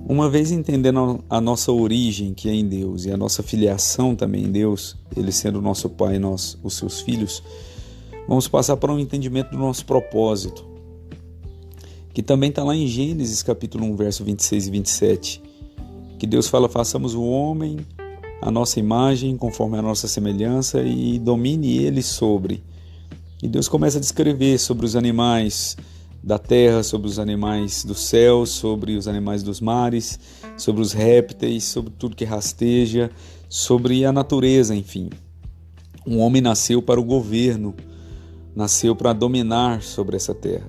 Uma vez entendendo a nossa origem, que é em Deus, e a nossa filiação também em Deus, Ele sendo o nosso Pai e nós, os seus filhos, vamos passar para um entendimento do nosso propósito, que também está lá em Gênesis capítulo 1, verso 26 e 27, que Deus fala: façamos o homem a nossa imagem, conforme a nossa semelhança, e domine ele sobre. E Deus começa a descrever sobre os animais da terra, sobre os animais do céu, sobre os animais dos mares, sobre os répteis, sobre tudo que rasteja, sobre a natureza, enfim. Um homem nasceu para o governo, nasceu para dominar sobre essa terra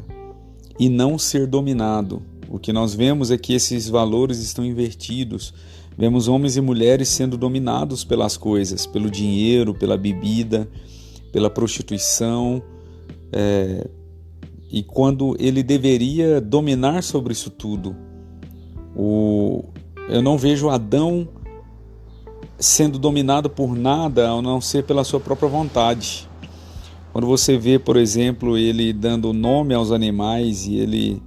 e não ser dominado. O que nós vemos é que esses valores estão invertidos. Vemos homens e mulheres sendo dominados pelas coisas, pelo dinheiro, pela bebida, pela prostituição, e quando ele deveria dominar sobre isso tudo. Eu não vejo Adão sendo dominado por nada, a não ser pela sua própria vontade. Quando você vê, por exemplo, ele dando nome aos animais e ele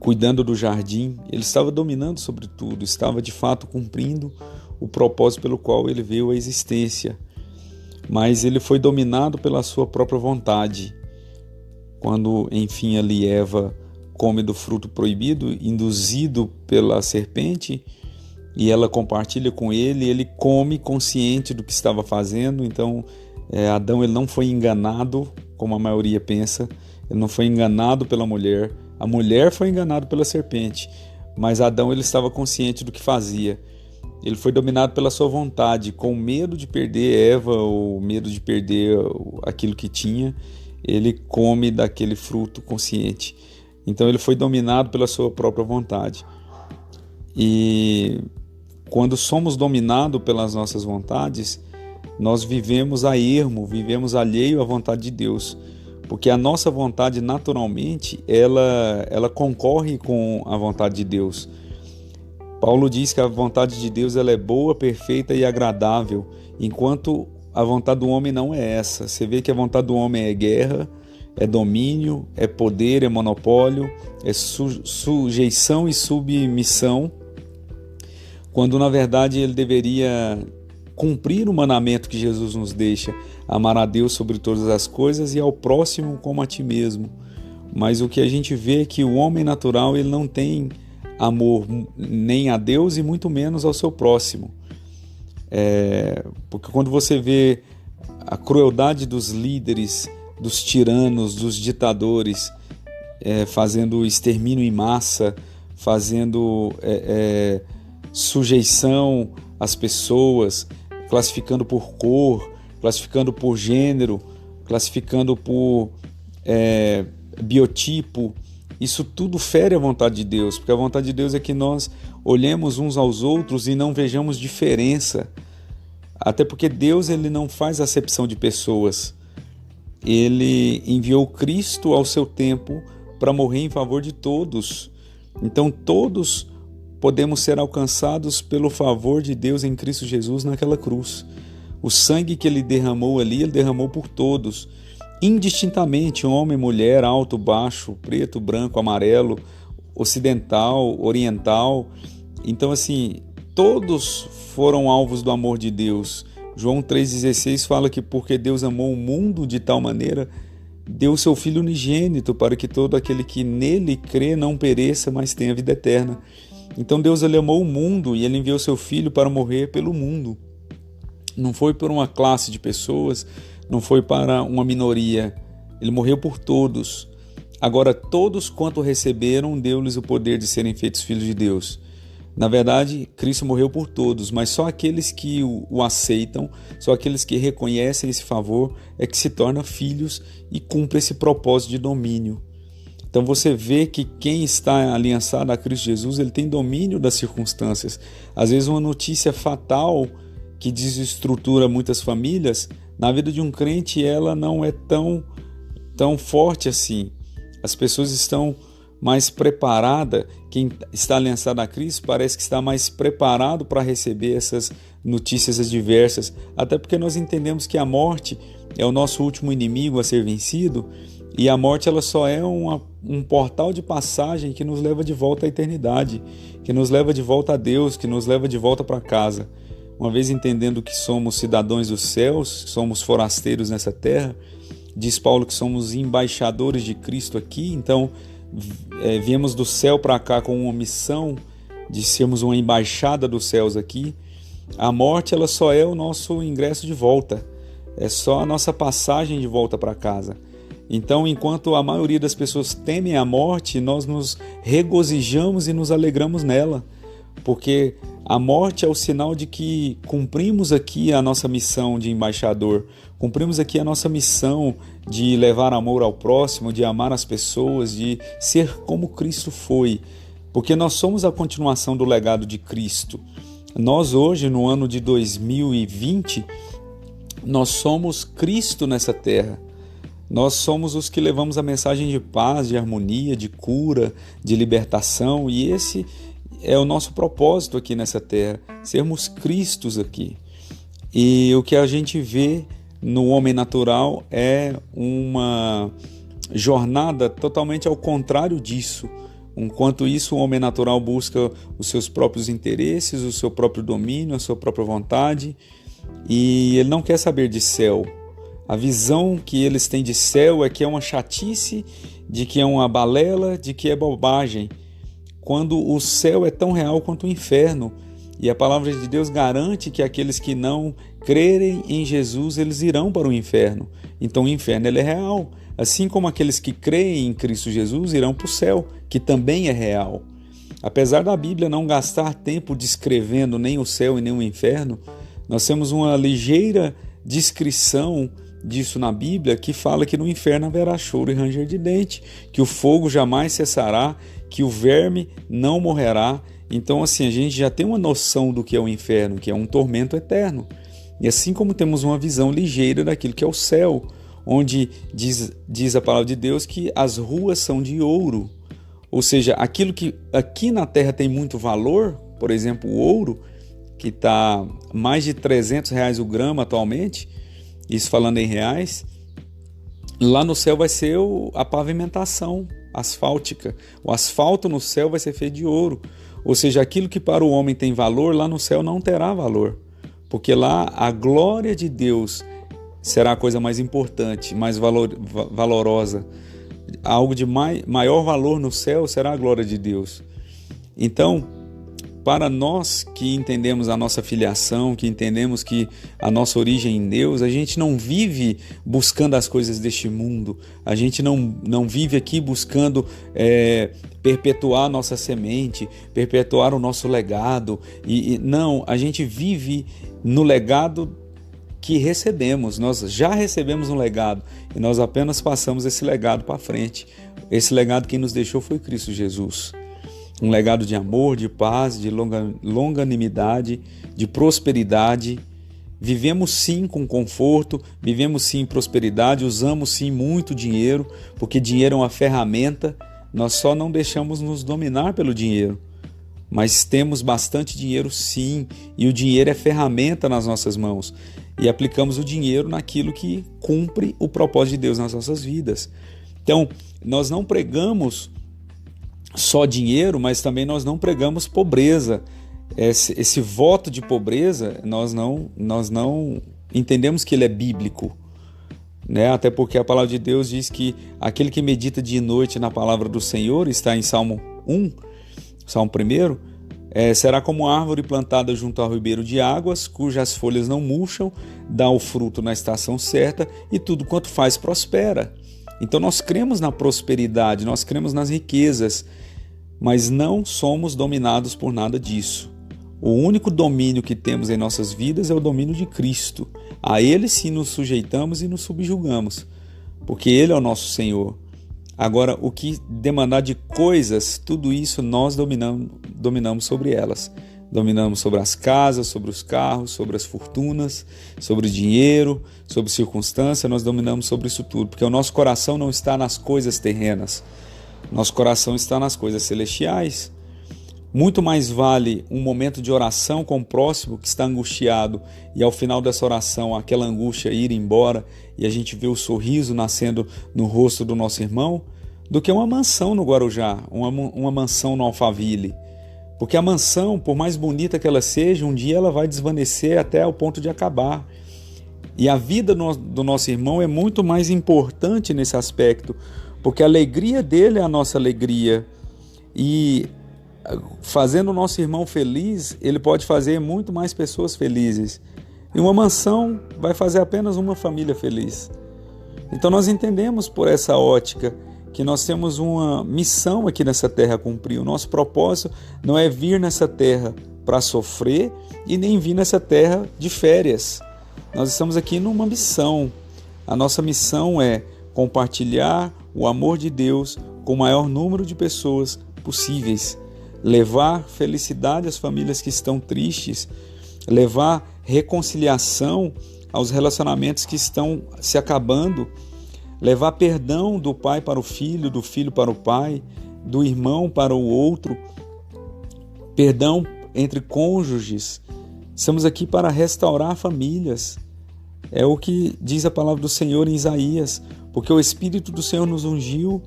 cuidando do jardim, ele estava dominando sobre tudo, estava de fato cumprindo o propósito pelo qual ele veio à existência. Mas ele foi dominado pela sua própria vontade. Quando, enfim, ali Eva come do fruto proibido, induzido pela serpente, e ela compartilha com ele, ele come consciente do que estava fazendo. Então, Adão ele não foi enganado, como a maioria pensa, ele não foi enganado pela mulher, a mulher foi enganada pela serpente, mas Adão ele estava consciente do que fazia. Ele foi dominado pela sua vontade, com medo de perder Eva, ou medo de perder aquilo que tinha, ele come daquele fruto consciente. Então ele foi dominado pela sua própria vontade. E quando somos dominados pelas nossas vontades, nós vivemos a ermo, vivemos alheio à vontade de Deus, porque a nossa vontade naturalmente ela concorre com a vontade de Deus. Paulo diz que a vontade de Deus ela é boa, perfeita e agradável, enquanto a vontade do homem não é essa. Você vê que a vontade do homem é guerra, é domínio, é poder, é monopólio, é sujeição e submissão, quando na verdade ele deveria cumprir o mandamento que Jesus nos deixa: amar a Deus sobre todas as coisas e ao próximo como a ti mesmo. Mas o que a gente vê é que o homem natural ele não tem amor nem a Deus e muito menos ao seu próximo. Porque quando você vê a crueldade dos líderes, dos tiranos, dos ditadores, fazendo extermínio em massa, fazendo sujeição às pessoas, classificando por cor, classificando por gênero, classificando por biotipo, isso tudo fere a vontade de Deus, porque a vontade de Deus é que nós olhemos uns aos outros e não vejamos diferença. Até porque Deus ele não faz acepção de pessoas. Ele enviou Cristo ao seu tempo para morrer em favor de todos. Então todos podemos ser alcançados pelo favor de Deus em Cristo Jesus naquela cruz. O sangue que ele derramou ali, ele derramou por todos, indistintamente, homem, mulher, alto, baixo, preto, branco, amarelo, ocidental, oriental. Então assim, todos foram alvos do amor de Deus. João 3,16 fala que porque Deus amou o mundo de tal maneira, deu o seu Filho unigênito para que todo aquele que nele crê não pereça, mas tenha vida eterna. Então Deus ele amou o mundo e ele enviou seu Filho para morrer pelo mundo. Não foi por uma classe de pessoas, não foi para uma minoria. Ele morreu por todos. Agora todos quanto receberam, deu-lhes o poder de serem feitos filhos de Deus. Na verdade, Cristo morreu por todos, mas só aqueles que o aceitam, só aqueles que reconhecem esse favor é que se tornam filhos e cumprem esse propósito de domínio. Então você vê que quem está aliançado a Cristo Jesus, ele tem domínio das circunstâncias. Às vezes uma notícia fatal que desestrutura muitas famílias, na vida de um crente ela não é tão forte assim. As pessoas estão mais preparadas, quem está aliançado a Cristo parece que está mais preparado para receber essas notícias adversas, até porque nós entendemos que a morte é o nosso último inimigo a ser vencido, E a morte ela só é um portal de passagem que nos leva de volta à eternidade, que nos leva de volta a Deus, que nos leva de volta para casa. Uma vez entendendo que somos cidadãos dos céus, que somos forasteiros nessa terra, diz Paulo que somos embaixadores de Cristo aqui, então viemos do céu para cá com uma missão de sermos uma embaixada dos céus aqui. A morte ela só é o nosso ingresso de volta, é só a nossa passagem de volta para casa. Então, enquanto a maioria das pessoas temem a morte, nós nos regozijamos e nos alegramos nela, porque a morte é o sinal de que cumprimos aqui a nossa missão de embaixador, cumprimos aqui a nossa missão de levar amor ao próximo, de amar as pessoas, de ser como Cristo foi, porque nós somos a continuação do legado de Cristo. Nós hoje, no ano de 2020, nós somos Cristo nessa terra. Nós somos os que levamos a mensagem de paz, de harmonia, de cura, de libertação, e esse é o nosso propósito aqui nessa terra, sermos Cristos aqui. E o que a gente vê no homem natural é uma jornada totalmente ao contrário disso. Enquanto isso, o homem natural busca os seus próprios interesses, o seu próprio domínio, a sua própria vontade, e ele não quer saber de céu. A visão que eles têm de céu é que é uma chatice, de que é uma balela, de que é bobagem, quando o céu é tão real quanto o inferno. E a palavra de Deus garante que aqueles que não crerem em Jesus, eles irão para o inferno. Então o inferno ele é real, assim como aqueles que creem em Cristo Jesus irão para o céu, que também é real. Apesar da Bíblia não gastar tempo descrevendo nem o céu e nem o inferno, nós temos uma ligeira descrição disso na Bíblia, que fala que no inferno haverá choro e ranger de dente, que o fogo jamais cessará, que o verme não morrerá. Então assim, a gente já tem uma noção do que é o inferno, que é um tormento eterno. E assim como temos uma visão ligeira daquilo que é o céu, onde diz a palavra de Deus que as ruas são de ouro. Ou seja, aquilo que aqui na terra tem muito valor, por exemplo, o ouro, que está mais de R$300 o grama atualmente, isso falando em reais, lá no céu vai ser a pavimentação asfáltica. O asfalto no céu vai ser feito de ouro. Ou seja, aquilo que para o homem tem valor, lá no céu não terá valor. Porque lá a glória de Deus será a coisa mais importante, mais valorosa. Algo de maior valor no céu será a glória de Deus. Então, para nós que entendemos a nossa filiação, que entendemos que a nossa origem em Deus, a gente não vive buscando as coisas deste mundo, a gente não vive aqui buscando perpetuar nossa semente, perpetuar o nosso legado, não, a gente vive no legado que recebemos. Nós já recebemos um legado e nós apenas passamos esse legado para frente. Esse legado quem nos deixou foi Cristo Jesus. Um legado de amor, de paz, de longanimidade, de prosperidade. Vivemos sim com conforto, vivemos sim em prosperidade, usamos sim muito dinheiro, porque dinheiro é uma ferramenta. Nós só não deixamos nos dominar pelo dinheiro. Mas temos bastante dinheiro sim, e o dinheiro é ferramenta nas nossas mãos. E aplicamos o dinheiro naquilo que cumpre o propósito de Deus nas nossas vidas. Então, nós não pregamos só dinheiro, mas também nós não pregamos pobreza. Esse voto de pobreza, nós não entendemos que ele é bíblico, né? Até porque a palavra de Deus diz que aquele que medita dia e noite na palavra do Senhor, está em Salmo 1, Salmo 1, será como árvore plantada junto ao ribeiro de águas, cujas folhas não murcham, dá o fruto na estação certa e tudo quanto faz prospera. Então nós cremos na prosperidade, nós cremos nas riquezas, mas não somos dominados por nada disso. O único domínio que temos em nossas vidas é o domínio de Cristo. A Ele sim nos sujeitamos e nos subjugamos, porque Ele é o nosso Senhor. Agora, o que demandar de coisas, tudo isso nós dominamos sobre elas. Dominamos sobre as casas, sobre os carros, sobre as fortunas, sobre o dinheiro, sobre circunstância, nós dominamos sobre isso tudo, porque o nosso coração não está nas coisas terrenas, nosso coração está nas coisas celestiais. Muito mais vale um momento de oração com o próximo que está angustiado e ao final dessa oração aquela angústia ir embora e a gente vê o sorriso nascendo no rosto do nosso irmão, do que uma mansão no Guarujá, uma mansão no Alphaville. Porque a mansão, por mais bonita que ela seja, um dia ela vai desvanecer até o ponto de acabar. E a vida do nosso irmão é muito mais importante nesse aspecto, porque a alegria dele é a nossa alegria. E fazendo o nosso irmão feliz, ele pode fazer muito mais pessoas felizes. E uma mansão vai fazer apenas uma família feliz. Então nós entendemos por essa ótica que nós temos uma missão aqui nessa terra a cumprir. O nosso propósito não é vir nessa terra para sofrer e nem vir nessa terra de férias. Nós estamos aqui numa missão. A nossa missão é compartilhar o amor de Deus com o maior número de pessoas possíveis. Levar felicidade às famílias que estão tristes. Levar reconciliação aos relacionamentos que estão se acabando. Levar perdão do pai para o filho, do filho para o pai, do irmão para o outro. Perdão entre cônjuges. Estamos aqui para restaurar famílias. É o que diz a palavra do Senhor em Isaías, porque o Espírito do Senhor nos ungiu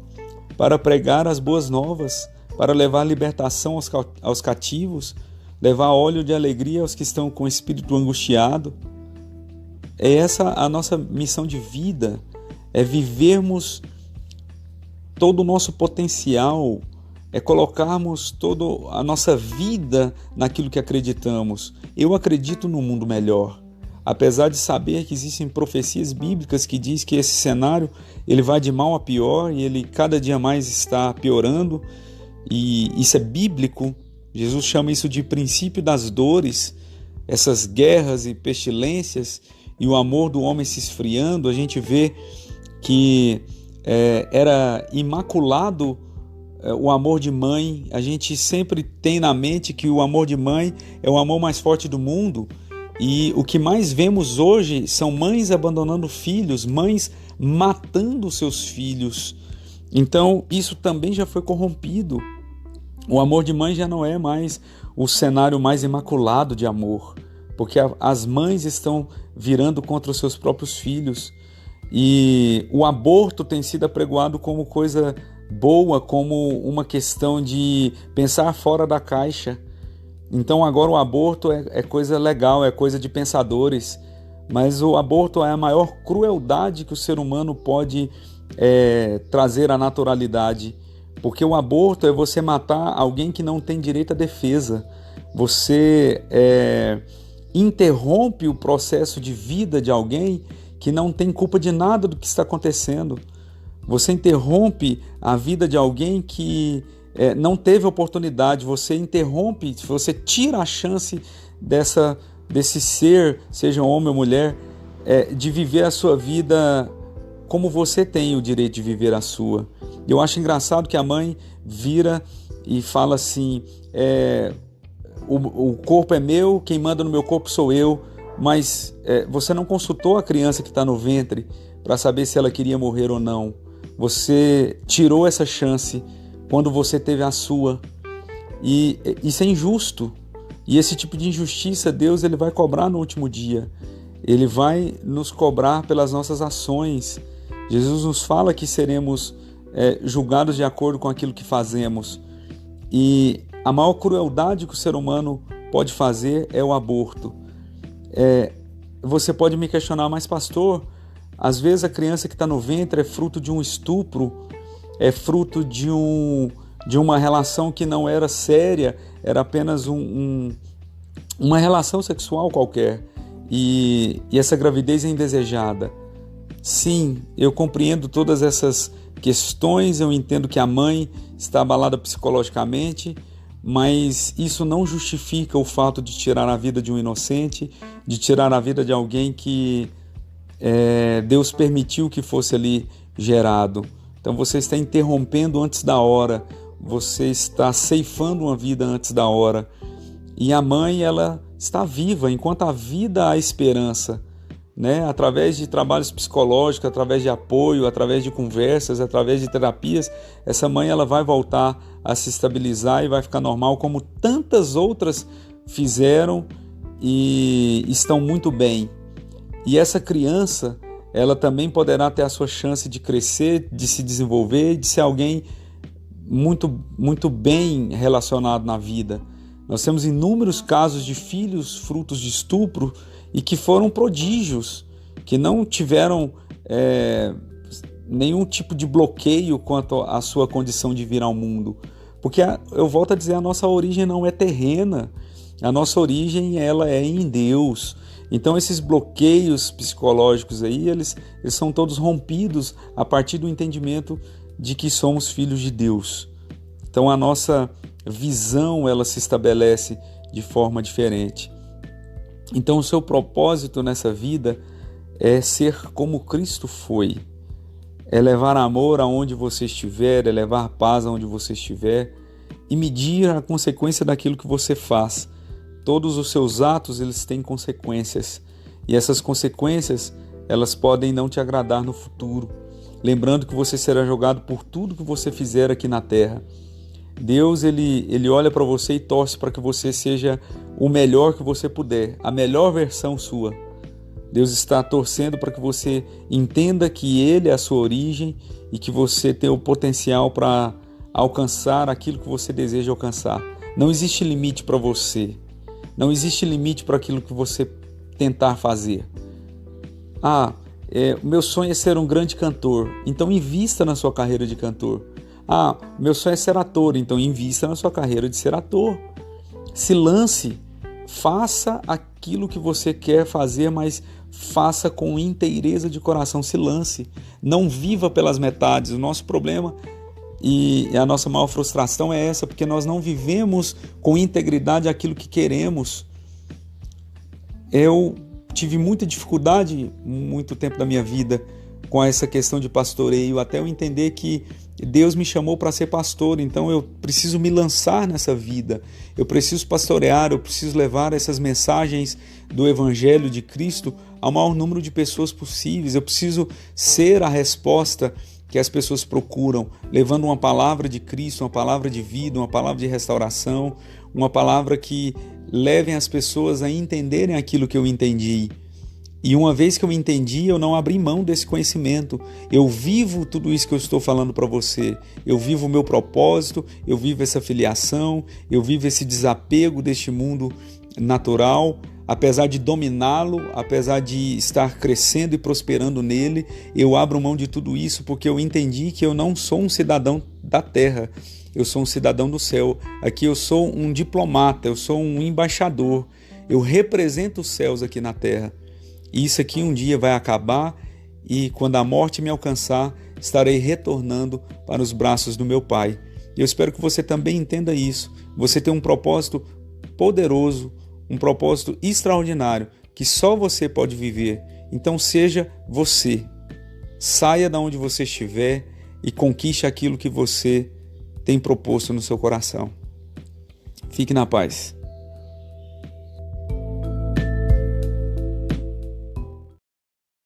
para pregar as boas novas, para levar libertação aos cativos, levar óleo de alegria aos que estão com o espírito angustiado. É essa a nossa missão de vida, é vivermos todo o nosso potencial, é colocarmos toda a nossa vida naquilo que acreditamos. Eu acredito num mundo melhor, apesar de saber que existem profecias bíblicas que diz que esse cenário ele vai de mal a pior e ele cada dia mais está piorando, e isso é bíblico. Jesus chama isso de princípio das dores, essas guerras e pestilências e o amor do homem se esfriando. A gente vê que era imaculado o amor de mãe. A gente sempre tem na mente que o amor de mãe é o amor mais forte do mundo, e o que mais vemos hoje são mães abandonando filhos, mães matando seus filhos. Então isso também já foi corrompido. O amor de mãe já não é mais o cenário mais imaculado de amor, porque as mães estão virando contra os seus próprios filhos. E o aborto tem sido apregoado como coisa boa, como uma questão de pensar fora da caixa. Então agora o aborto é coisa legal, é coisa de pensadores, mas o aborto é a maior crueldade que o ser humano pode trazer à naturalidade, porque o aborto é você matar alguém que não tem direito à defesa. Você interrompe o processo de vida de alguém que não tem culpa de nada do que está acontecendo. Você interrompe a vida de alguém que não teve oportunidade. Você interrompe, você tira a chance desse ser, seja homem ou mulher, de viver a sua vida como você tem o direito de viver a sua. Eu acho engraçado que a mãe vira e fala assim, o corpo é meu, quem manda no meu corpo sou eu, mas você não consultou a criança que está no ventre para saber se ela queria morrer ou não. Você tirou essa chance quando você teve a sua. E isso é injusto. E esse tipo de injustiça Deus ele vai cobrar no último dia. Ele vai nos cobrar pelas nossas ações. Jesus nos fala que seremos julgados de acordo com aquilo que fazemos. E a maior crueldade que o ser humano pode fazer é o aborto. Você pode me questionar, mas pastor, às vezes a criança que está no ventre é fruto de um estupro, é fruto de uma relação que não era séria, era apenas uma relação sexual qualquer, e essa gravidez é indesejada. Sim, eu compreendo todas essas questões, eu entendo que a mãe está abalada psicologicamente, mas isso não justifica o fato de tirar a vida de um inocente, de tirar a vida de alguém que Deus permitiu que fosse ali gerado. Então você está interrompendo antes da hora, você está ceifando uma vida antes da hora. E a mãe, ela está viva, enquanto a vida há esperança. né? Através de trabalhos psicológicos, através de apoio, através de conversas, através de terapias, essa mãe ela vai voltar a se estabilizar e vai ficar normal, como tantas outras fizeram e estão muito bem. E essa criança, ela também poderá ter a sua chance de crescer, de se desenvolver, de ser alguém muito bem relacionado na vida. Nós temos inúmeros casos de filhos frutos de estupro e que foram prodígios, que não tiveram nenhum tipo de bloqueio quanto à sua condição de vir ao mundo. Porque, eu volto a dizer, a nossa origem não é terrena, a nossa origem ela é em Deus. Então esses bloqueios psicológicos aí, eles são todos rompidos a partir do entendimento de que somos filhos de Deus. Então a nossa visão ela se estabelece de forma diferente. Então o seu propósito nessa vida é ser como Cristo foi. É levar amor aonde você estiver, é levar paz aonde você estiver e medir a consequência daquilo que você faz. Todos os seus atos, eles têm consequências. E essas consequências, elas podem não te agradar no futuro. Lembrando que você será julgado por tudo que você fizer aqui na terra. Deus, ele olha para você e torce para que você seja o melhor que você puder, a melhor versão sua. Deus está torcendo para que você entenda que Ele é a sua origem e que você tem o potencial para alcançar aquilo que você deseja alcançar. Não existe limite para você. Não existe limite para aquilo que você tentar fazer. O meu sonho é ser um grande cantor, então invista na sua carreira de cantor. Meu sonho é ser ator, então invista na sua carreira de ser ator. Se lance, faça aquilo que você quer fazer, mas faça com inteireza de coração, se lance. Não viva pelas metades. O nosso problema e a nossa maior frustração é essa, porque nós não vivemos com integridade aquilo que queremos. Eu tive muita dificuldade, muito tempo da minha vida, com essa questão de pastoreio, até eu entender que Deus me chamou para ser pastor, então eu preciso me lançar nessa vida, eu preciso pastorear, eu preciso levar essas mensagens do Evangelho de Cristo ao maior número de pessoas possíveis, eu preciso ser a resposta que as pessoas procuram, levando uma palavra de Cristo, uma palavra de vida, uma palavra de restauração, uma palavra que levem as pessoas a entenderem aquilo que eu entendi. E uma vez que eu entendi, eu não abri mão desse conhecimento. Eu vivo tudo isso que eu estou falando para você. Eu vivo o meu propósito, eu vivo essa filiação, eu vivo esse desapego deste mundo natural. Apesar de dominá-lo, apesar de estar crescendo e prosperando nele, eu abro mão de tudo isso porque eu entendi que eu não sou um cidadão da terra, eu sou um cidadão do céu. Aqui eu sou um diplomata, eu sou um embaixador, eu represento os céus aqui na terra. E isso aqui um dia vai acabar e quando a morte me alcançar, estarei retornando para os braços do meu Pai. E eu espero que você também entenda isso. Você tem um propósito poderoso, um propósito extraordinário que só você pode viver. Então seja você. Saia de onde você estiver e conquiste aquilo que você tem proposto no seu coração. Fique na paz.